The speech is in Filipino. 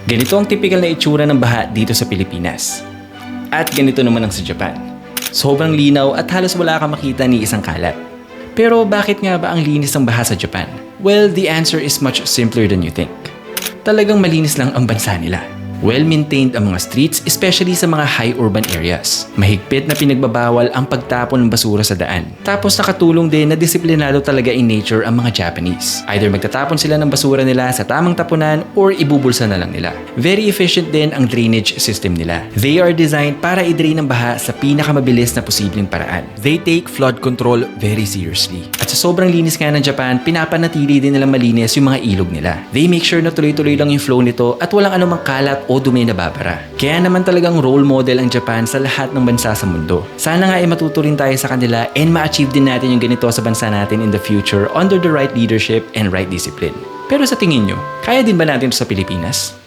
Ganito ang typical na itsura ng baha dito sa Pilipinas. At ganito naman ang sa Japan. Sobrang linaw at halos wala kang makita ni isang kalat. Pero bakit nga ba ang linis ng baha sa Japan? Well, the answer is much simpler than you think. Talagang malinis lang ang bansa nila. Well-maintained ang mga streets, especially sa mga high urban areas. Mahigpit na pinagbabawal ang pagtapon ng basura sa daan. Tapos nakatulong din na disiplinado talaga in nature ang mga Japanese. Either magtatapon sila ng basura nila sa tamang tapunan or ibubulsa na lang nila. Very efficient din ang drainage system nila. They are designed para i-drain ang baha sa pinakamabilis na posibleng paraan. They take flood control very seriously. At sa sobrang linis nga ng Japan, pinapanatili din nilang malinis yung mga ilog nila. They make sure na tuloy-tuloy lang yung flow nito at walang anumang kalat o dumi na babara. Kaya naman talagang role model ang Japan sa lahat ng bansa sa mundo. Sana nga ay matuto rin tayo sa kanila and ma-achieve din natin yung ganito sa bansa natin in the future under the right leadership and right discipline. Pero sa tingin nyo, kaya din ba natin ito sa Pilipinas?